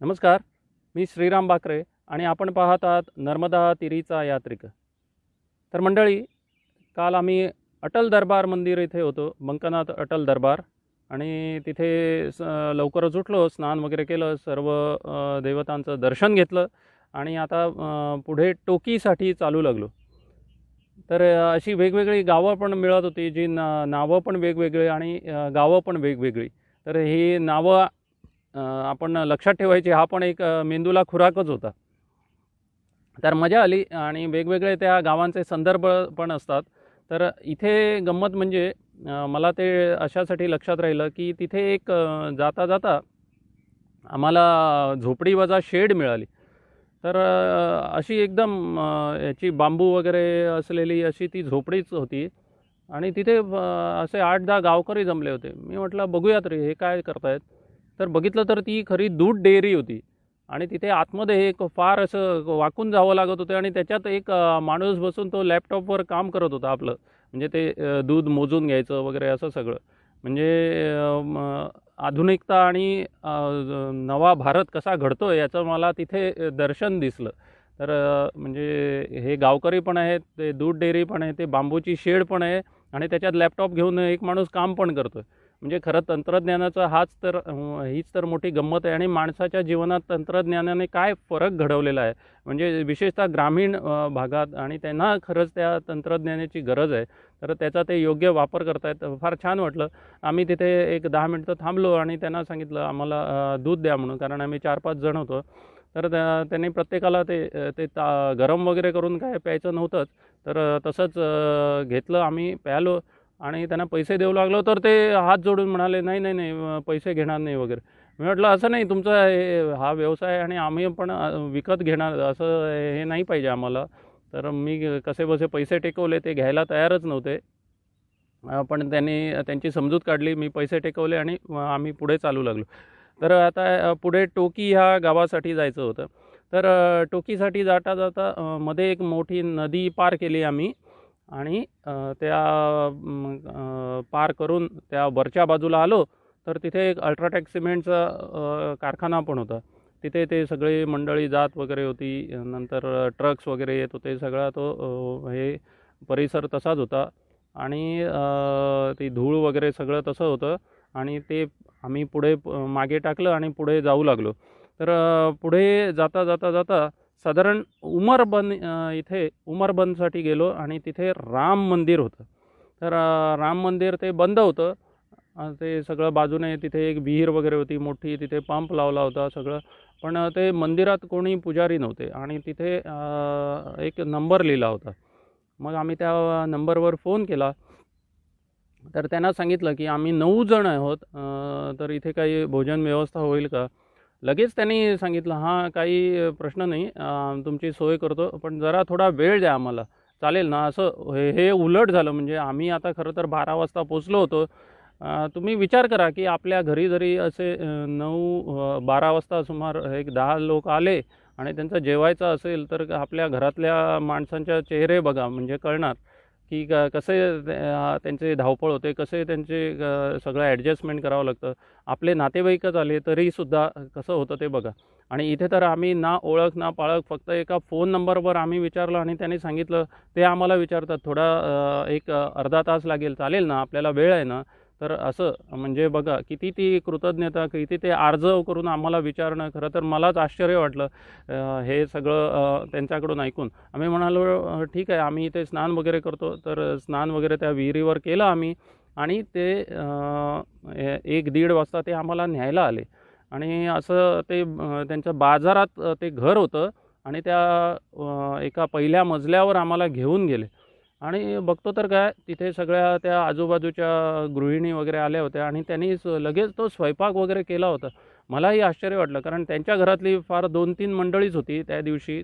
नमस्कार. मी श्रीराम बाकरे आणि आपण पाहत आहात नर्मदा तीरीचा यात्रिक. तर मंडळी, काल आम्ही अटल दरबार मंदिर इथे होतो, बंकनाथ अटल दरबार. आणि तिथे लवकरच उठलो, स्नान वगैरे केलं, सर्व देवतांचं दर्शन घेतलं आणि आता पुढे टोकीसाठी चालू लागलो. तर अशी वेगवेगळी गावं पण मिळत होती, जी नावं पण वेगवेगळी आणि गावं पण वेगवेगळी. तर ही नावं आपण लक्षात ठेवायची, हा पण एक मेंदूला खुराकच होता. तर मजा आली आणि वेगवेगळे त्या गावांचे संदर्भ पण असतात. तर इथे गंमत म्हणजे मला ते अशासाठी लक्षात राहिलं की तिथे एक जाता जाता आम्हाला झोपडी वजा शेड मिळाली. तर अशी एकदम याची बांबू वगैरे असलेली अशी ती झोपडीच होती. आणि तिथे असे 8-10 गावकरी जमले होते. मी म्हटलं बघूयात रे हे काय करतायत. तर बघितलं तर ती खरी दूध डेअरी होती. आणि तिथे आतमध्ये एक फार असं वाकून जावं लागत होतं आणि त्याच्यात एक माणूस बसून तो लॅपटॉपवर काम करत होता आपलं. म्हणजे ते दूध मोजून घ्यायचं वगैरे असं सगळं. म्हणजे आधुनिकता आणि नवा भारत कसा घडतो याचं मला तिथे दर्शन दिसलं. तर म्हणजे हे गावकरी पण आहेत, ते दूध डेअरी पण आहे, ते बांबूची शेड पण आहे आणि त्याच्यात लॅपटॉप घेऊन एक माणूस काम पण करतो आहे. म्हणजे खरं तंत्रज्ञानाचा हीच तर मोठी गंमत आहे. आणि माणसाच्या जीवनात तंत्रज्ञानाने काय फरक घडवलेला आहे, म्हणजे विशेषतः ग्रामीण भागात. आणि त्यांना खरंच त्या तंत्रज्ञानाची गरज आहे. तर त्याचा ते योग्य वापर करतायत, फार छान वाटलं. आम्ही तिथे एक 10 मिनटं थांबलो आणि त्यांना सांगितलं आम्हाला दूध द्या म्हणून, कारण आम्ही 4-5 जण होतो. तर त्यांनी प्रत्येकाला ते गरम वगैरे करून काय प्यायचं नव्हतंच. तर तसंच घेतलं, आम्ही प्यालो आणि त्यांना पैसे देऊ लागलो. तर ते हात जोडून म्हणाले नाही नाही नाही, पैसे घेणार नाही वगैरे. मी म्हटलं असं नाही, तुमचा हा व्यवसाय आहे आणि आम्ही पण विकत घेणार, असं हे नाही पाहिजे आम्हाला. तर मी कसेबसे पैसे टेकवले, ते घ्यायला तयारच नव्हते. पण त्यांची समजूत काढली, मी पैसे टेकवले आणि आम्ही पुढे चालू लागलो. तर आता पुढे टोकी ह्या गावासाठी जायचं होतं. तर टोकीसाठी जाता जाता मध्ये एक मोठी नदी पार केली आम्ही. आणि त्या पार करून त्या वरच्या बाजूला आलो. तर तिथे एक अल्ट्राटेक सिमेंटचा कारखाना पण होता. तिथे ते सगळी मंडळी जात वगैरे होती. नंतर ट्रक्स वगैरे येत होते. सगळा तो हे परिसर तसाच होता. आणि ती धूळ वगैरे सगळं तसं होतं. आणि ते आम्ही पुढे मागे टाकलं आणि पुढे जाऊ लागलो. तर पुढे जाता जाता जाता साधारण उमरबन इथे उमरबनसाठी गेलो आणि तिथे राम मंदिर होतं. तर राम मंदिर ते बंद होतं. ते सगळं बाजूने तिथे एक विहीर वगैरे होती मोठी, तिथे पंप लावला होता सगळं. पण ते मंदिरात कोणी पुजारी नव्हते आणि तिथे एक नंबर लिहिला होता. मग आम्ही त्या नंबरवर फोन केला. तर त्यांना सांगितलं की आम्ही 9 जण आहोत, तर इथे काही भोजन व्यवस्था होईल का. लगेच त्यांनी सांगितलं हां काही प्रश्न नाही, तुमची सोय करतो, पण जरा थोडा वेळ द्या आम्हाला. चालेल ना. असं हे उलट झालं. म्हणजे आम्ही आता खरं तर 12 वाजता पोचलो होतो. तुम्ही विचार करा की आपल्या घरी जरी असे 12 वाजता सुमार एक 10 लोक आले आणि त्यांचं जेवायचं असेल, तर आपल्या घरातल्या माणसांच्या चेहरे बघा, म्हणजे कळणार की कसे त्यांचे धावपळ होते, कसे त्यांचे सगळं ॲडजस्टमेंट करावं लागतं. आपले नातेवाईकच आले तरीसुद्धा कसं होतं ते बघा. आणि इथे तर आम्ही ना ओळख ना पाळख, फक्त एका फोन नंबरवर आम्ही विचारलं आणि त्यांनी सांगितलं, ते आम्हाला विचारतात थोडा एक अर्धा तास लागेल, चालेल ना, आपल्याला वेळ आहे ना. तर असं म्हणजे बघा किती ती कृतज्ञता, किती ते आर्जव करून आम्हाला विचारणं. खरं तर मलाच आश्चर्य वाटलं हे सगळं त्यांच्याकडून ऐकून. आम्ही म्हणालो ठीक आहे, आम्ही इथे स्नान वगैरे करतो. तर स्नान वगैरे त्या विहिरीवर केलं आम्ही. आणि ते 1-1:30 वाजता ते आम्हाला न्यायला आले. आणि असं ते त्यांच्या बाजारात ते घर होतं आणि त्या एका पहिल्या मजल्यावर आम्हाला घेऊन गेले. आणि बघतो तर काय, तिथे सगळ्या त्या आजूबाजूच्या गृहिणी वगैरे आल्या होत्या आणि त्यांनी लगेच तो स्वयंपाक वगैरे केला होता. मलाही आश्चर्य वाटलं, कारण त्यांच्या घरातली फार 2-3 मंडळीच होती त्या दिवशी.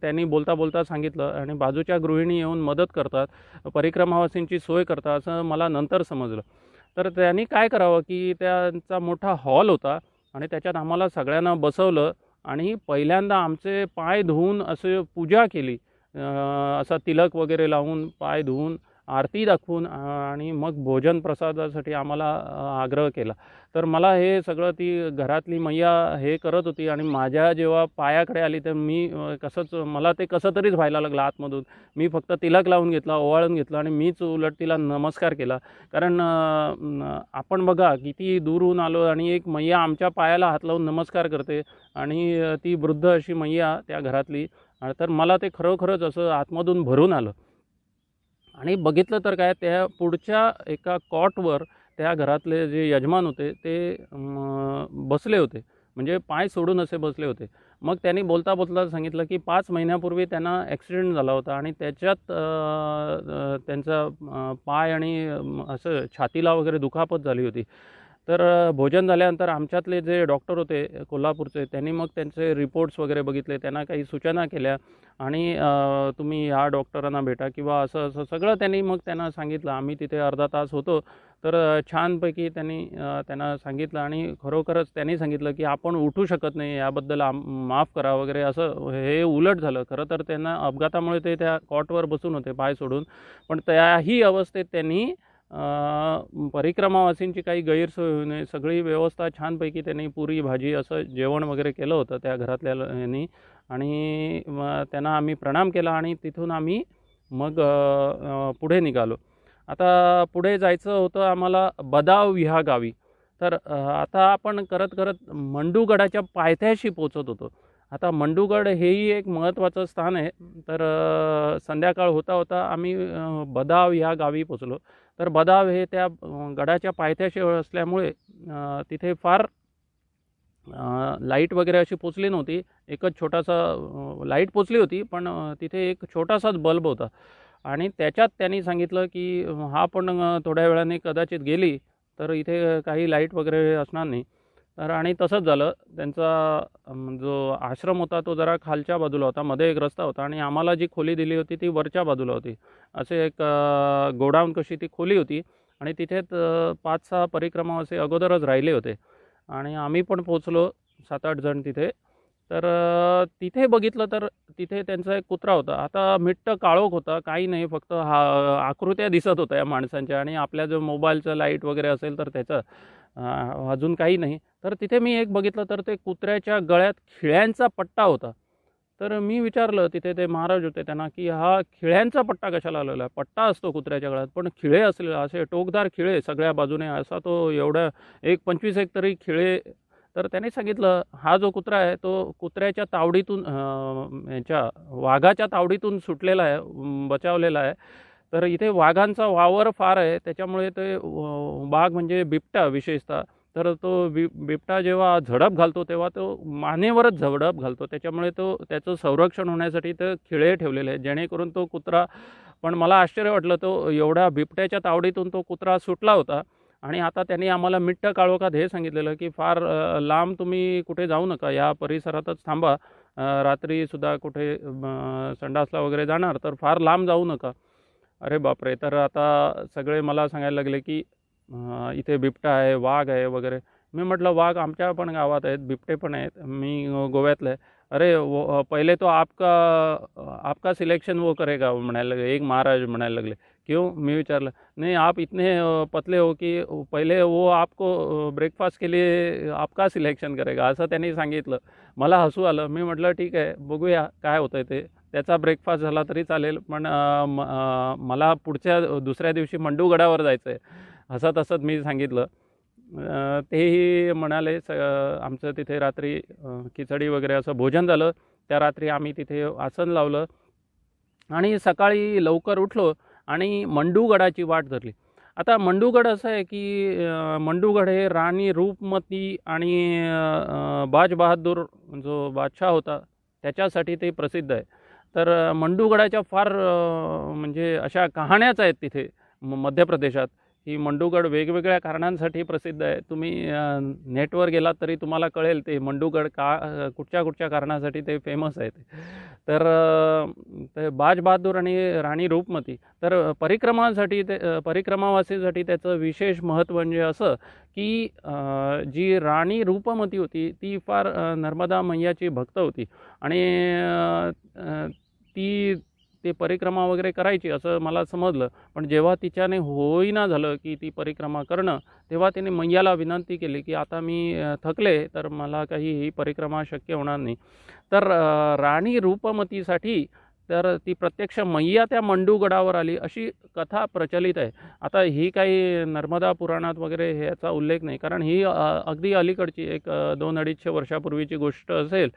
त्यांनी बोलता बोलता सांगितलं आणि बाजूच्या गृहिणी येऊन मदत करतात, परिक्रमावासींची सोय करतात, असं मला नंतर समजलं. तर त्यांनी काय करावं की त्यांचा मोठा हॉल होता आणि त्याच्यात आम्हाला सगळ्यांना बसवलं आणि पहिल्यांदा आमचे पाय धुवून असे पूजा केली. असा तिलक वगैरे लावून पाय धुवून आरती दाखवून आणि मग भोजन प्रसादासाठी आम्हाला आग्रह केला. तर मला हे सगळं ती घरातली मैया हे करत होती आणि माझ्या जेव्हा पायाकडे आली तर मी मला ते कसं तरीच व्हायला लागलं आतमधून. मी फक्त तिलक लावून घेतला, ओवाळून घेतलं आणि मीच उलट तिला नमस्कार केला. कारण आपण बघा किती दूरहून आलो आणि एक मैया आमच्या पायाला हात लावून नमस्कार करते आणि ती वृद्ध अशी मैया त्या घरातली. तर मला ते खरोखरच असं आतमधून भरून आलं. आणि बघितलं तर काय, त्या पुढच्या एका कॉटवर त्या घरातले जे यजमान होते ते बसले होते, म्हणजे पाय सोडून असे बसले होते. मग त्यांनी बोलता बोलता सांगितलं की 5 महिन्यापूर्वी त्यांना ॲक्सिडेंट झाला होता आणि त्याच्यात त्यांचा पाय आणि असं छातीला वगैरे दुखापत झाली होती. तर भोजन झाल्यानंतर आमच्यातले जे डॉक्टर होते कोल्हापूरचे, त्यांनी मग त्यांचे रिपोर्ट्स वगैरे बघितले, त्यांना काही सूचना केल्या आणि तुम्ही ह्या डॉक्टरांना भेटा किंवा असं असं सगळं त्यांना सांगितलं. आम्ही तिथे अर्धा तास होतो. तर छानपैकी त्यांना सांगितलं आणि खरोखरच त्यांनी सांगितलं की आपण उठू शकत नाही, याबद्दल माफ करा वगैरे. असं हे उलट झालं. खरं तर त्यांना अपघातामुळे ते त्या कॉटवर बसून होते पाय सोडून, पण त्याही अवस्थेत त्यांनी परिक्रमावासींची काही गैरसोय होऊ नये, सगळी व्यवस्था छानपैकी त्यांनी पुरी भाजी असं जेवण वगैरे केलं होतं त्या घरातल्या यांनी. आणि मग त्यांना आम्ही प्रणाम केला आणि तिथून आम्ही मग पुढे निघालो. आता पुढे जायचं होतं आम्हाला बदाव ह्या गावी. तर आता आपण करत करत मंडूगडाच्या पायथ्याशी पोचत होतो. आता मंडूगड हेही एक महत्त्वाचं स्थान आहे. तर संध्याकाळ होता होता आम्ही बदाव ह्या गावी पोचलो. तर बदाव हे त्या गडाच्या पायथ्याशी असल्यामुळे तिथे फार लाईट वगैरे अशी पोचली नव्हती. एकच छोटासा लाईट पोचली होती, पण तिथे एक छोटासाच बल्ब होता आणि त्याच्यात त्यांनी सांगितलं की हा पण थोड्या वेळाने कदाचित गेली तर इथे काही लाईट वगैरे असणार नाही. तर आणि तसंच झालं. त्यांचा जो आश्रम होता तो जरा खालच्या बाजूला होता, मध्ये एक रस्ता होता आणि आम्हाला जी खोली दिली होती ती वरच्या बाजूला होती. असे एक गोडाऊन कशी ती खोली होती आणि तिथेच 5-6 परिक्रमावासी अगोदरच राहिले होते आणि आम्ही पण पोचलो 7-8 जण तिथे. तर तिथे बघितलं तर तिथे त्यांचा एक कुत्रा होता. आता मिट्ट काळोख होता, काही नाही, फक्त आकृत्या दिसत होत्या या माणसांच्या आणि आपल्या जो मोबाईलचं लाईट वगैरे असेल तर त्याचं अजून काही नाही. तर तिथे मी एक बघितलं तर ते कुत्र्याच्या गळ्यात खिळ्यांचा पट्टा होता. तर मी विचारलं, तिथे ते महाराज होते त्यांना, की हा खिळ्यांचा पट्टा कशाला लावला आहे? पट्टा असतो कुत्र्याच्या गळ्यात, पण खिळे असले असे टोकदार खिळे सगळ्या बाजूने, असा तो एवढा एक 25 एक तरी खिळे. तर त्याने सांगितलं हा जो कुत्रा आहे तो कुत्र्याच्या तावडीतून याच्या वाघाच्या तावडीतून सुटलेला आहे, बचावलेला आहे. तर इथे वाघांचा वावर फार आहे, त्याच्यामुळे ते वाघ म्हणजे बिबटा विशेषतः. तर तो बिबटा जेव्हा झडप घालतो तेव्हा तो मानेवरच झडप घालतो, त्याच्यामुळे त्याचं संरक्षण होण्यासाठी ते खिळे ठेवलेले आहेत जेणेकरून तो कुत्रा. पण मला आश्चर्य वाटलं, तो एवढ्या बिबट्याच्या तावडीतून तो कुत्रा सुटला होता. आणि आता त्यांनी आम्हाला मिट्ट काळोखात हे सांगितलेलं की फार लांब तुम्ही कुठे जाऊ नका, या परिसरातच थांबा. रात्रीसुद्धा कुठे संडासला वगैरे जाणार तर फार लांब जाऊ नका. अरे बापरे! तर आता सगळे मला सांगायला लागले की इथे बिबटा आहे, वाघ आहे वगैरे. मी म्हटलं वाघ आमच्या पण गावात आहेत, बिबटे पण आहेत, मी गोव्यातलं आहे. अरे वो पहिले तो आपका सिलेक्शन वो करेगा म्हणायला लागले, एक महाराज म्हणायला लागले. क्यों? मी विचारलं. नहीं आप इतने पतले हो कि पहिले वो आपको ब्रेकफास्ट के लिए आपका सिलेक्शन करेगा, असं त्यांनी सांगितलं. मला हसू आलं. मी म्हटलं ठीक आहे, बघूया काय होतं आहे ते. त्याचा ब्रेकफास्ट झाला तरी चालेल, पण मला दुसऱ्या दिवशी मंडूगडावर जायचं आहे, हसत हसत मी सांगितलं. तेही म्हणाले. आमचं तिथे रात्री खिचडी वगैरे असं भोजन झालं. त्या रात्री आम्ही तिथे आसन लावलं आणि सकाळी लवकर उठलो आणि मंडूगडाची वाट धरली. आता मंडूगड असं आहे की मंडूगड हे राणी रूपमती आणि बाज बहादूर जो बादशाह होता त्याच्यासाठी ते प्रसिद्ध आहे. तर मंडूगडाच्या फार म्हणजे अशा कहाण्याच आहेत तिथे मध्य प्रदेशात. ही मंडूगड वेगवेगळ्या कारणांसाठी प्रसिद्ध आहे. तुम्ही नेटवर गेलात तरी तुम्हाला कळेल ते मंडूगड कुठच्या कुठच्या कारणासाठी ते फेमस आहे. तर ते बाज बहादूर आणि राणी रूपमती. तर परिक्रमावासीसाठी त्याचं विशेष महत्त्व म्हणजे असं की जी राणी रूपमती होती ती फार नर्मदा मैयाची भक्त होती आणि ती ते परिक्रमा वगैरे करायची असं मला समजलं. पण जेव्हा तिच्याने होईना झालं की ती परिक्रमा करणं, तेव्हा तिने मैयाला विनंती केली की आता मी थकले, तर मला काही ही परिक्रमा शक्य होणार नाही. तर राणी रूपमतीसाठी तर ती प्रत्यक्ष मैया त्या मंडूगडावर आली अशी कथा प्रचलित आहे. आता ही काही नर्मदा पुराणात वगैरे ह्याचा उल्लेख नाही, कारण ही अगदी अलीकडची एक 200-250 वर्षापूर्वीची गोष्ट असेल.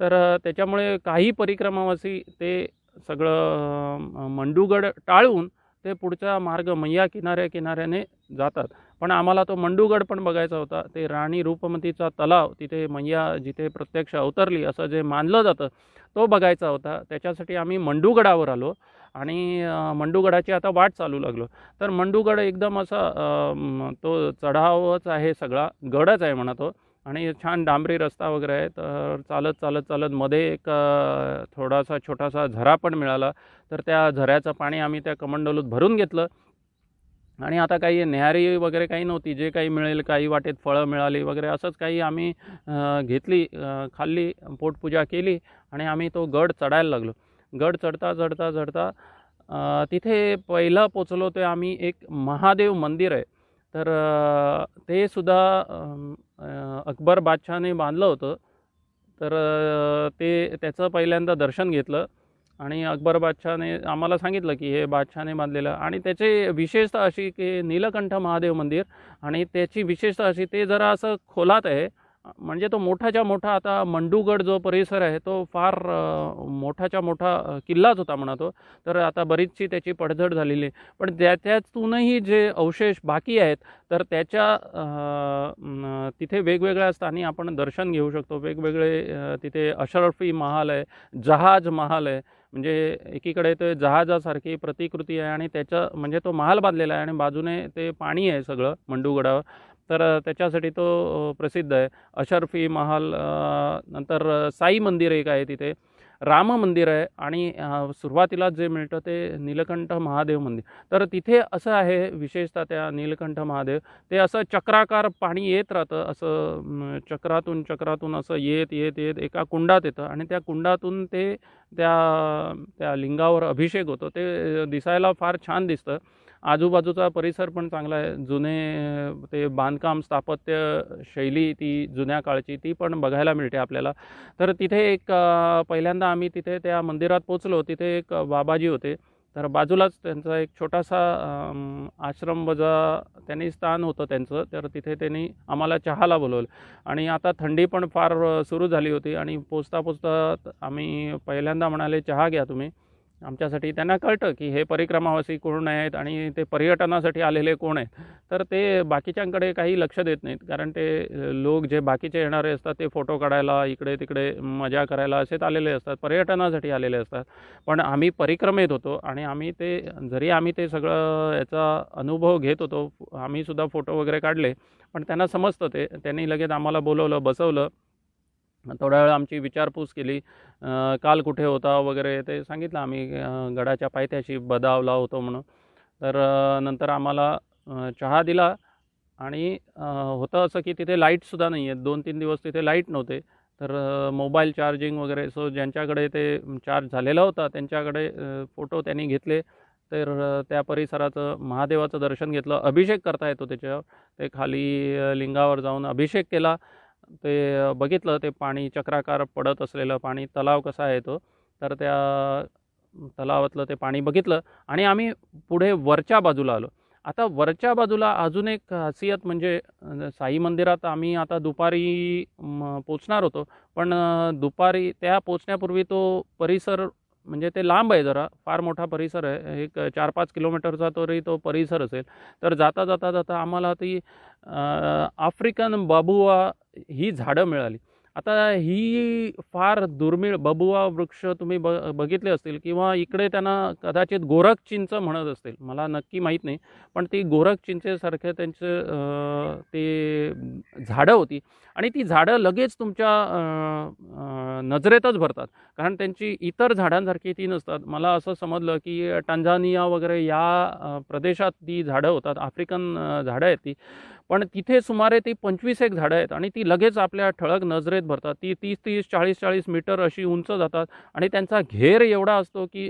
तर त्याच्यामुळे काही परिक्रमावासी ते सगळं मंडूगड टाळून ते पुढचा मार्ग मैया किनाऱ्याने जातात. पण आम्हाला तो मंडूगड पण बघायचा होता. ते राणी रूपमतीचा तलाव, तिथे मैया जिथे प्रत्यक्ष अवतरली असं जे मानलं जातं, तो बघायचा होता. त्याच्यासाठी आम्ही मंडूगडावर आलो आणि मंडूगडाची आता वाट चालू लागलो. तर मंडूगड एकदम असा तो चढावच आहे, सगळा गडच आहे म्हणा तो. आणि छान डांबरी रस्ता वगैरे आहे. तर चालत मध्ये एक थोडासा छोटासा झरा पण मिळाला. तर त्या झऱ्याचं पाणी आम्ही त्या कमंडलूत भरून घेतलं. आणि आता काही न्याहारी वगैरे काही नव्हती. जे काही मिळेल, काही वाटेत फळं मिळाली वगैरे असंच काही आम्ही घेतली, खाल्ली, पोटपूजा केली आणि आम्ही तो गड चढायला लागलो. गड चढता तिथे पहिलं पोचलो ते आम्ही एक महादेव मंदिर आहे. तर ते सुद्धा अकबर बादशहाने बांधलं होतं. तर त्याचं पहिल्यांदा दर्शन घेतलं आणि अकबर बादशहाने आम्हाला सांगितलं की हे बादशहाने बांधलेलं. आणि त्याची विशेषता अशी की नीलकंठ महादेव मंदिर, आणि त्याची विशेषता अशी ते जरा असं खोलात आहे. म्हणजे तो मोठाच्या मोठा, आता मंडूगड जो परिसर आहे तो फार मोठाच्या मोठा किल्लाच होता म्हणा तो. तर आता बरीचशी त्याची पडझड झालेली आहे. पण त्यातूनही जे अवशेष बाकी आहेत, तर त्याच्या तिथे वेगवेगळ्या स्थानी आपण दर्शन घेऊ शकतो. वेगवेगळे तिथे अशरफी महाल आहे, जहाज महाल आहे. म्हणजे एकीकडे ते जहाजासारखी प्रतिकृती आहे आणि त्याचं म्हणजे तो महाल बांधलेला आहे आणि बाजूने ते पाणी आहे सगळं मंडूगडावर. तर त्याच्यासाठी तो प्रसिद्ध आहे. अशरफी महाल, नंतर साई मंदिर एक आहे तिथे, राम मंदिर आहे आणि सुरुवातीला जे मिळतं ते नीलकंठ महादेव मंदिर. तर तिथे असं आहे विशेषतः त्या नीलकंठ महादेव, ते असं चक्राकार पाणी येत राहतं. असं चक्रातून असं येत एका कुंडात येतं आणि त्या कुंडातून ते त्या लिंगावर अभिषेक होतो. ते दिसायला फार छान दिसतं. आजूबाजूचा परिसर पण चांगला आहे. जुने ते बांधकाम, स्थापत्य शैली ती जुन्या काळची ती पण बघायला मिळते आपल्याला. तर तिथे एक पहिल्यांदा आम्ही तिथे त्या मंदिरात पोचलो. तिथे एक बाबाजी होते. तर बाजूलाच त्यांचा एक छोटासा आश्रम त्यांनी स्थान होतं त्यांचं. तर तिथे त्यांनी आम्हाला चहाला बोलवलं आणि आता थंडी पण फार सुरू झाली होती आणि पोचता आम्ही पहिल्यांदा म्हणाले, चहा घ्या तुम्ही आमच्यासाठी. त्यांना कळतं की हे परिक्रमावासी कोण आहेत आणि ते पर्यटनासाठी आलेले कोण आहेत. तर ते बाकीच्यांकडे काही लक्ष देत नाहीत, कारण ते लोक जे बाकीचे येणारे असतात ते फोटो काढायला, इकडे तिकडे मजा करायला असेच आलेले असतात, पर्यटनासाठी आलेले असतात. पण आम्ही परिक्रमेत होतो आणि जरी आम्ही ते सगळं याचा अनुभव घेत होतो, आम्हीसुद्धा फोटो वगैरे काढले, पण त्यांना समजतं ते. त्यांनी लगेच आम्हाला बोलवलं, बसवलं. थोडा वेळ आमची विचारपूस केली. काल कुठे होता वगैरे ते सांगितलं आम्ही. गडाच्या पायथ्याशी बदावला होतो म्हणून. तर नंतर आम्हाला चहा दिला आणि होतं असं की तिथे लाईटसुद्धा नाही आहेत. 2-3 दिवस तिथे लाईट नव्हते. तर मोबाईल चार्जिंग वगैरे, ज्यांच्याकडे ते चार्ज झालेला होता त्यांच्याकडे फोटो त्यांनी घेतले. तर त्या परिसराचं महादेवाचं दर्शन घेतलं. अभिषेक करता येतो त्याच्यावर. ते खाली लिंगावर जाऊन अभिषेक केला. ते बघितलं, ते पाणी चक्राकार पडत असलेलं पाणी, तलाव कसा आहे तो. तर त्या तलावातलं ते पाणी बघितलं आणि आम्ही पुढे वरच्या बाजूला आलो. आता वरच्या बाजूला अजून एक खासियत म्हणजे साई मंदिरात आम्ही आता दुपारी पोचणार होतो. पण दुपारी त्या पोचण्यापूर्वी तो परिसर म्हणजे ते लांब आहे जरा, फार मोठा परिसर आहे. एक 4-5 किलोमीटरचा तरी तो परिसर असेल. तर जाता आम्हाला ती आफ्रिकन बाबुवा ही झाडं मिळाली. आता ही फार दुर्मिळ बबुवा वृक्ष तुम्ही बघितले असतील किंवा इकडे त्यांना कदाचित गोरख चिंच म्हणत असतील, मला नक्की माहीत नाही. पण ती गोरख चिंचेसारखे त्यांचे ते झाडं होती आणि ती झाडं लगेच तुमच्या नजरेतच भरतात, कारण त्यांची इतर झाडांसारखी ती नसतात. मला असं समजलं की टांझानिया वगैरे या प्रदेशात ती झाडं होतात, आफ्रिकन झाडं आहेत ती. पण तिथे सुमारे ती 25 एक झाडं आहेत आणि ती लगेच आपल्या ठळक नजरेत भरतात. ती 30-30, 40-40 मीटर अशी उंच जातात आणि त्यांचा घेर एवढा असतो की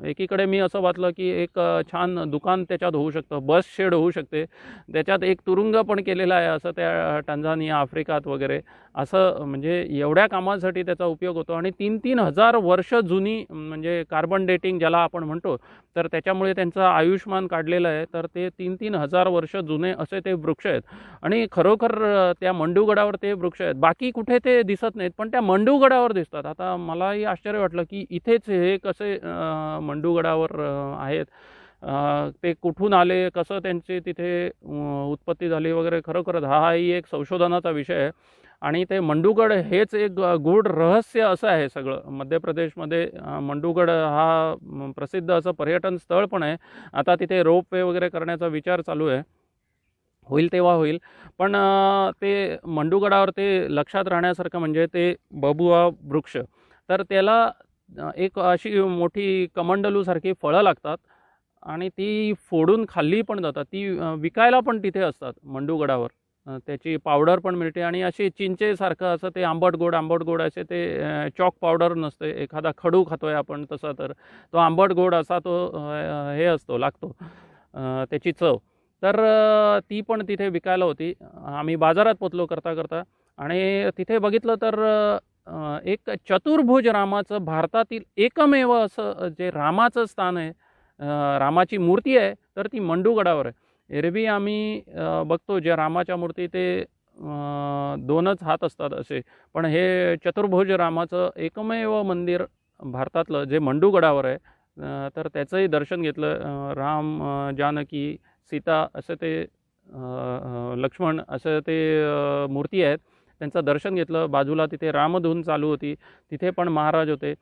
एकीकडे मी असं वाचलं की एक छान दुकान त्याच्यात होऊ शकतं, बस शेड होऊ शकते, त्याच्यात एक तुरुंग पण केलेला आहे असं त्या टांझानिया, आफ्रिकात वगैरे असं, म्हणजे एवढ्या कामासाठी त्याचा उपयोग होतो. आणि 3-3 हजार वर्ष जुनी, म्हणजे कार्बन डेटिंग ज्याला आपण म्हणतो, तर त्याच्यामुळे त्यांचं आयुष्मान काढलेलं आहे. तर ते 3-3 हजार वर्ष जुने असे ते वृक्ष आहेत आणि खरोखर त्या मंडूगडावर ते वृक्ष आहेत. बाकी कुठे ते दिसत नाहीत, पण त्या मंडूगडावर दिसतात. आता मलाही आश्चर्य वाटलं की इथेच हे कसे मंडूगडावर आहेत, ते कुठून आले, कसं त्यांची तिथे उत्पत्ती झाली वगैरे. खरोखरच हाही एक संशोधनाचा विषय आहे. आणि ते मंडूगड हेच एक गूढ रहस्य असं आहे सगळं. मध्य प्रदेशमध्ये मंडूगड हा प्रसिद्ध असं पर्यटन स्थळ पण आहे. आता तिथे रोपवे वगैरे करण्याचा विचार चालू आहे, होईल तेव्हा होईल. पण ते मंडूगडावर ते लक्षात राहण्यासारखं म्हणजे ते बबुआ वृक्ष. तर त्याला एक अशी मोठी कमंडलूसारखी फळं लागतात आणि ती फोडून खाल्ली पण जातात. ती विकायला पण तिथे असतात मंडूगडावर. त्याची पावडर पण मिळते आणि अशी चिंचेसारखं असं ते आंबट गोड असे ते चॉक पावडर नसते, एखादा खडू खातोय आपण तसा, तर तो आंबट गोड असा तो हे असतो, लागतो त्याची चव. तर ती पण तिथे विकायला होती. आम्ही बाजारात पोचलो करता करता आणि तिथे बघितलं तर एक चतुर्भुज रामाचं, भारतातील एकमेव असं जे रामाचं स्थान आहे, रामाची मूर्ती आहे, तर ती मंडूगडावर आहे. एरवी आम्ही बघतो ज्या रामाच्या मूर्ती ते 2च हात असतात असे, पण हे चतुर्भुज रामाचं एकमेव मंदिर भारतातलं जे मंडूगडावर आहे, तर त्याचंही दर्शन घेतलं. राम, जानकी, सीता असं ते लक्ष्मण असं ते मूर्ती आहेत, त्यांचं दर्शन घेतलं. बाजूला तिथे रामधून चालू होती, तिथे पण महाराज होते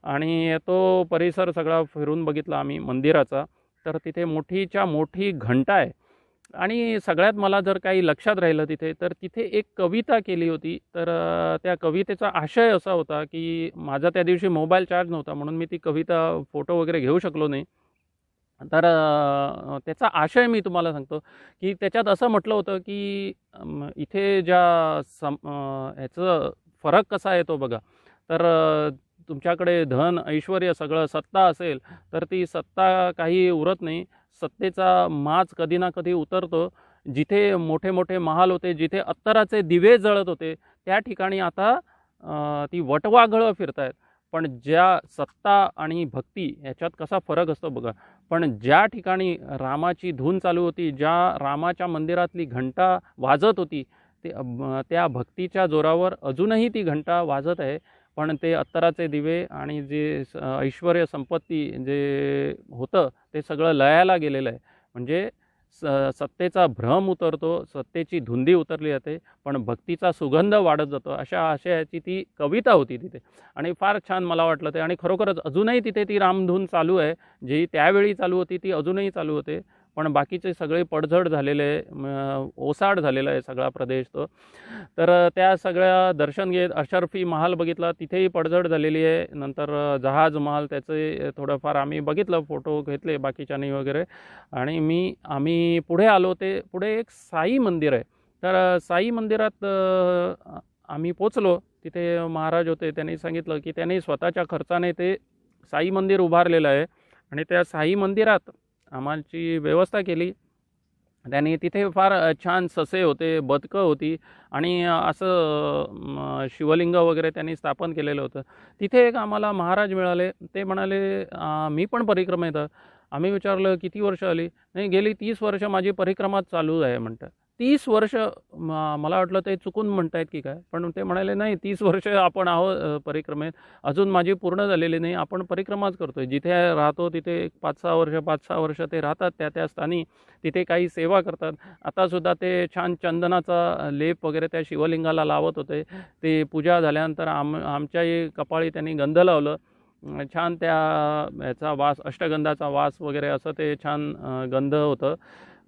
आणि तो परिसर सगळा फिरून बघितला आम्ही मंदिराचा. तर तिथे मोठीच्या मोठी घंटा आहे आणि सगळ्यात मला जर काही लक्षात राहिलं तिथे, तर तिथे एक कविता केली होती. तर त्या कवितेचा आशय असा होता की माझा त्या दिवशी मोबाईल चार्ज नव्हता, म्हणून मी ती कविता फोटो वगैरे घेऊ शकलो नाही. तर त्याचा आशय मी तुम्हाला सांगतो की त्याच्यात असं म्हटलं होतं की इथे ह्याचं फरक कसा येतो बघा. तर तुमच्याकडे धन, ऐश्वर्य, सगळं सत्ता असेल, तर ती सत्ता काही उरत नाही. सत्तेचा माज कधी ना कधी उतरतो. जिथे मोठे मोठे महाल होते, जिथे अत्तराचे दिवे जळत होते, त्या ठिकाणी आता ती वटवाघळं फिरत आहेत. पण ज्या सत्ता आणि भक्ती ह्याच्यात कसा फरक असतो बघा. पण ज्या ठिकाणी रामाची धून चालू होती, ज्या रामाच्या मंदिरातली घंटा वाजत होती, त्या भक्तीच्या जोरावर अजूनही ती घंटा वाजत आहे. पण ते अत्तराचे दिवे आणि जे ऐश्वर्य संपत्ती जे होतं ते सगळं लयाला गेलेलं आहे. म्हणजे सत्तेचा भ्रम उतरतो, सत्तेची धुंदी उतरली जाते, पण भक्तीचा सुगंध वाढत जातो. अशा आशयाची ती कविता होती तिथे आणि फार छान मला वाटलं ते. आणि खरोखरच अजूनही तिथे ती रामधून चालू आहे, जी त्यावेळी चालू होती ती अजूनही चालू होते. पण बाकीचे सगळे पडझड झालेले, ओसाड झालेला आहे सगळा प्रदेश तो. तर त्या सगळ्या दर्शन घेत अशरफी महाल बघितला, तिथेही पडझड झालेली आहे. नंतर जहाज महाल त्याचे थोडंफार आम्ही बघितलं, फोटो घेतले बाकीच्यांनी वगैरे. आणि आम्ही पुढे आलो. ते पुढे एक साई मंदिर आहे. तर साई मंदिरात आम्ही पोचलो. तिथे महाराज होते, त्यांनी सांगितलं की त्यांनी स्वतःच्या खर्चाने ते साई मंदिर उभारलेलं आहे आणि त्या साई मंदिरात आम्हाची व्यवस्था केली त्यांनी. तिथे फार छान ससे होते, बदकं होती आणि असं शिवलिंग वगैरे त्यांनी स्थापन केलेलं होतं. तिथे एक आम्हाला महाराज मिळाले. ते म्हणाले, मी पण परिक्रमेत आहे. आम्ही विचारलं किती वर्ष आली? नाही, गेली 30 वर्ष माझी परिक्रमा चालू आहे म्हणतात. 30 वर्ष? मला वाटलं ते चुकून म्हणतायत की काय, पण ते म्हणाले नाही, 30 वर्ष आपण आहोत परिक्रमेत, अजून माझी पूर्ण झालेली नाही, आपण परिक्रमाच करतोय. जिथे राहतो तिथे 5-6 वर्ष ते राहतात त्या स्थानी, तिथे काही सेवा करतात. आतासुद्धा ते छान चंदनाचा लेप वगैरे त्या शिवलिंगाला लावत होते. ते पूजा झाल्यानंतर आमच्याही कपाळी त्यांनी गंध लावलं. छान त्या ह्याचा वास, अष्टगंधाचा वास वगैरे असं ते छान गंध होतं.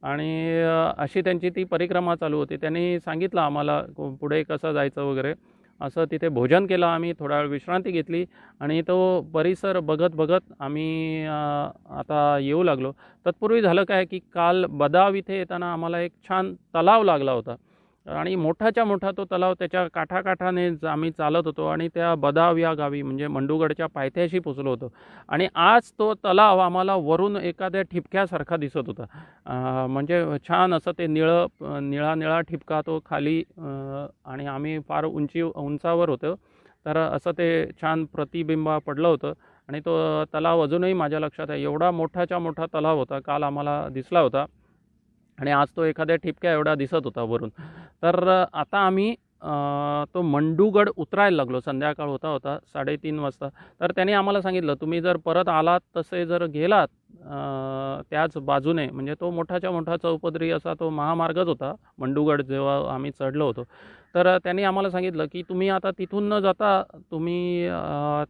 आणि अशी त्यांची ती परिक्रमा चालू होती. त्यांनी सांगितलं आम्हाला पुढे कसं जायचं वगैरे. असं तिथे भोजन केलं आम्ही, थोडा वेळ विश्रांती घेतली आणि तो परिसर बघत बघत आम्ही आता येऊ लागलो. तत्पूर्वी झालं काय की काल बदाव इथे येताना आम्हाला एक छान तलाव लागला होता आणि मोठाच्या मोठा तो तलाव, त्याच्या काठाकाठाने आम्ही चालत होतो आणि त्या बदाव या गावी म्हणजे मंडुगडच्या पायथ्याशी पोचलो होतो. आणि आज तो तलाव आम्हाला वरून एखाद्या ठिपक्यासारखा दिसत होता. म्हणजे छान असं ते निळा निळा ठिपका तो खाली, आणि आम्ही फार उंचावर होतो, तर असं ते छान प्रतिबिंब पडलं होतं. आणि तो तलाव अजूनही माझ्या लक्षात आहे. एवढा मोठाच्या मोठा तलाव होता, काल आम्हाला दिसला होता आणि आज तो एखाद्या ठिपक्या एवढा दिसत होता वरून. तर आता आम्ही तो मंडुगड उतरायला लागलो. संध्याकाळ होता 3:30 वाजता. तर त्याने आम्हाला सांगितलं, तुम्ही जर परत आलात तसे जर गेलात त्याच बाजूने, म्हणजे तो मोठाच्या मोठा चौपदरी असा तो महामार्गच होता मंडुगड जेव्हा आम्ही चढलो होतो. तर त्यांनी आम्हाला सांगितलं की तुम्ही आता तिथून न जाता तुम्ही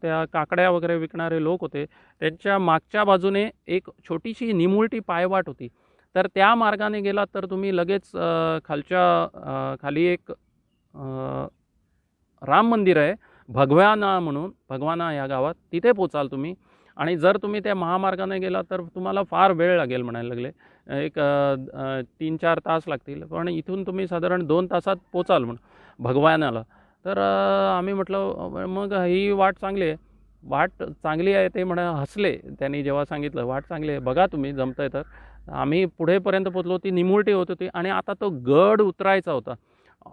त्या काकड्या वगैरे विकणारे लोक होते, त्यांच्या मागच्या बाजूने एक छोटीशी निमुळटी पायवाट होती. तर त्या मार्गाने गेलात तर तुम्ही लगेच खाली एक राम मंदिर आहे भगवाना म्हणून, भगवाना या गावात, तिथे पोचाल तुम्ही. आणि जर तुम्ही त्या महामार्गाने गेलात तर तुम्हाला फार वेळ लागेल म्हणायला लागले, एक 3-4 तास लागतील, पण इथून तुम्ही साधारण 2 तासात पोचाल म्हणून भगवानाला. तर आम्ही म्हटलं मग ही वाट चांगली आहे. वाट चांगली आहे ते हसले त्यांनी जेव्हा सांगितलं वाट चांगली आहे, बघा तुम्ही जमतं आहे तर. आम्ही पुढेपर्यंत पोचलो, ती निमुळटी होत होती आणि आता तो गड उतरायचा होता.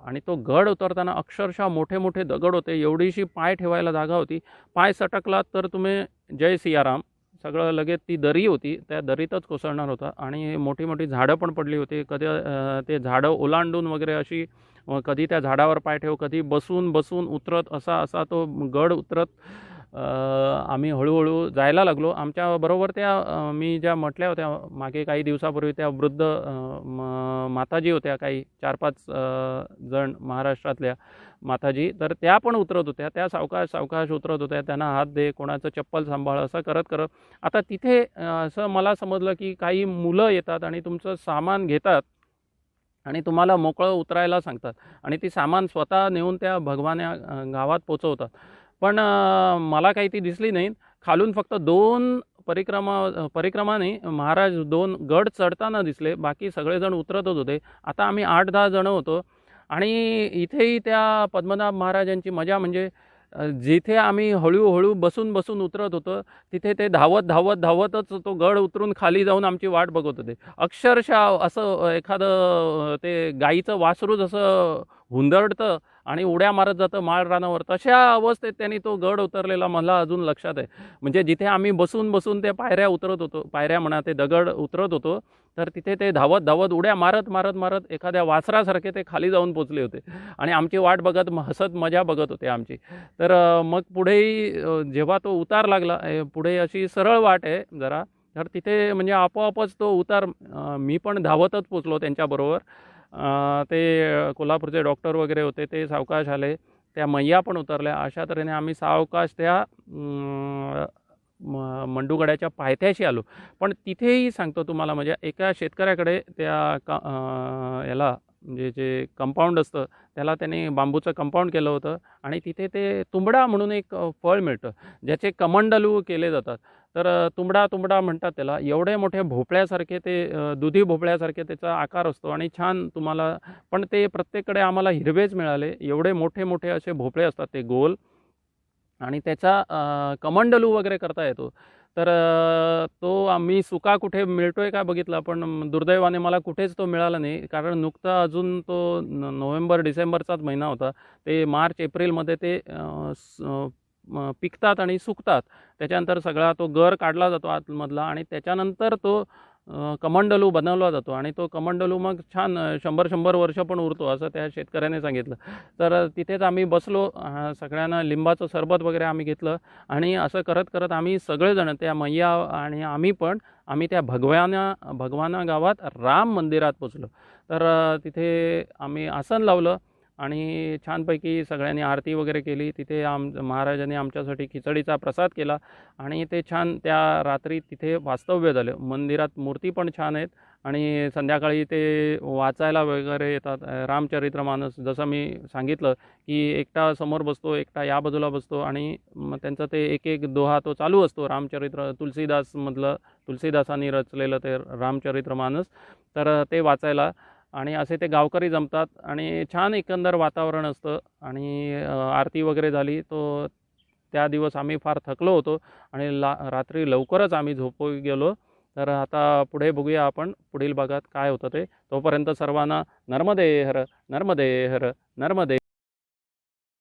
आणि तो गड उतरताना अक्षरशः मोठे मोठे दगड होते, एवढीशी पाय ठेवायला जागा होती. पाय सटकलात तर तुम्ही जय सियाराम सगळं लगेच, ती दरी होती त्या दरीतच कोसळणार होता. आणि मोठी मोठी झाडं पण पडली होती. कधी ते झाडं ओलांडून वगैरे अशी, कधी त्या झाडावर पाय ठेव, कधी बसून बसून उतरत, असा असा तो गड उतरत आम्ही हळूहळू जायला लागलो. आमच्याबरोबर त्या मी ज्या म्हटल्या होत्या मागे काही दिवसापूर्वी, त्या वृद्ध माताजी होत्या, काही 4-5 जण महाराष्ट्रातल्या माताजी. तर त्या पण उतरत होत्या, त्या सावकाश सावकाश उतरत होत्या. त्यांना हात दे, कोणाचं चप्पल सांभाळ, असं करत करत आता तिथे असं मला समजलं की काही मुलं येतात आणि तुमचं सामान घेतात आणि तुम्हाला मोकळं उतरायला सांगतात आणि ती सामान स्वतः नेऊन त्या भगवान्या गावात पोचवतात. पण मला काही ती दिसली नाही. खालून फक्त 2 परिक्रमाने महाराज 2 गड चढताना दिसले, बाकी सगळेजण उतरतच होते. आता आम्ही 8-10 जणं होतो आणि इथेही त्या पद्मनाभ महाराजांची मजा म्हणजे जिथे आम्ही हळूहळू बसून बसून उतरत होतो, तिथे ते धावत धावत धावतच तो गड उतरून खाली जाऊन आमची वाट बघत होते. अक्षरशः असं एखादं ते गाईचं वासरूच असं हुंदडतं आणि उड्या मारत जातं माळ रानावर, तशा अवस्थेत त्यांनी तो गड उतरलेला मला अजून लक्षात आहे. म्हणजे जिथे आम्ही बसून बसून ते पायऱ्या उतरत होतो, पायऱ्या म्हणा ते दगड उतरत होतो, तर तिथे ते धावत धावत उड्या मारत मारत मारत एखाद्या वासरासारखे ते खाली जाऊन पोचले होते आणि आमची वाट बघत हसत मजा बघत होते आमची. तर मग पुढेही जेव्हा तो उतार लागला, पुढे अशी सरळ वाट आहे जरा, तर तिथे म्हणजे आपोआपच तो उतार, मी पण धावतच पोचलो त्यांच्याबरोबर. ते कोल्हापूरचे डॉक्टर वगैरे होते, ते सावकाश आले, त्या मैया पण उतरल्या. अशा तऱ्हेने आम्ही सावकाश त्या मंडुगडाच्या पायथ्याशी आलो. पण तिथेही सांगतो तुम्हाला, म्हणजे एका शेतकऱ्याकडे त्या याला म्हणजे जे कंपाऊंड असतं त्याला त्याने बांबूचं कंपाऊंड केलं होतं आणि तिथे ते तुंबडा म्हणून एक फळ मिळतं, ज्याचे कमंडलू केले जातात. तर तुंबडा म्हणतात त्याला. एवढे मोठे भोपळ्यासारखे ते, दुधी भोपळ्यासारखे त्याचा आकार असतो आणि छान तुम्हाला, पण ते प्रत्येककडे आम्हाला हिरवेच मिळाले. एवढे मोठे मोठे असे भोपळे असतात ते गोल, आणि त्याचा कमंडलू वगैरे करता येतो. तर तो आम्ही सुका कुठे मिळतोय का बघितला, पण दुर्दैवाने मला कुठेच तो मिळाला नाही, कारण नुकता अजून तो नोव्हेंबर-डिसेंबरचाच महिना होता. ते मार्च-एप्रिलमध्ये ते पिकतात आणि सुकतात. त्याच्यानंतर सगळा तो गर काढला जातो आतमधला आणि त्याच्यानंतर तो कमंडलू बनवला जातो आणि तो कमंडलू मग छान 100-100 वर्ष पण उरतो, असं त्या शेतकऱ्याने सांगितलं. तर तिथेच आम्ही बसलो, सगळ्यांना लिंबाचं सरबत वगैरे आम्ही घेतलं आणि असं करत करत आम्ही सगळेजण, त्या मैया आणि आम्ही त्या भगवाना गावात राम मंदिरात पोचलो. तर तिथे आम्ही आसन लावलं आणि छानपैकी सगळ्यांनी आरती वगैरे केली. तिथे महाराजांनी आमच्यासाठी खिचडीचा प्रसाद केला आणि ते छान त्या रात्री तिथे वास्तव्य झालं. मंदिरात मूर्ती पण छान आहेत आणि संध्याकाळी ते वाचायला वगैरे येतात. रामचरित्रमानस जसं मी सांगितलं की एकटा समोर बसतो, एकटा या बाजूला बसतो आणि मग त्यांचा ते एक एक दोहा तो चालू असतो. रामचरित्र तुलसीदासमधलं, तुलसीदासांनी रचलेलं ते रामचरित्रमानस, तर ते वाचायला आणि असे ते गावकरी जमतात आणि छान एकंदर वातावरण असतं. आणि आरती वगैरे झाली. तो त्या दिवस आम्ही फार थकलो होतो आणि रात्री लवकरच आम्ही झोपी गेलो. तर आता पुढे बघूया आपण पुढील भागात काय होतं ते. तोपर्यंत सर्वांना नर्मदे हर, नर्मदे हर, नर्मदे.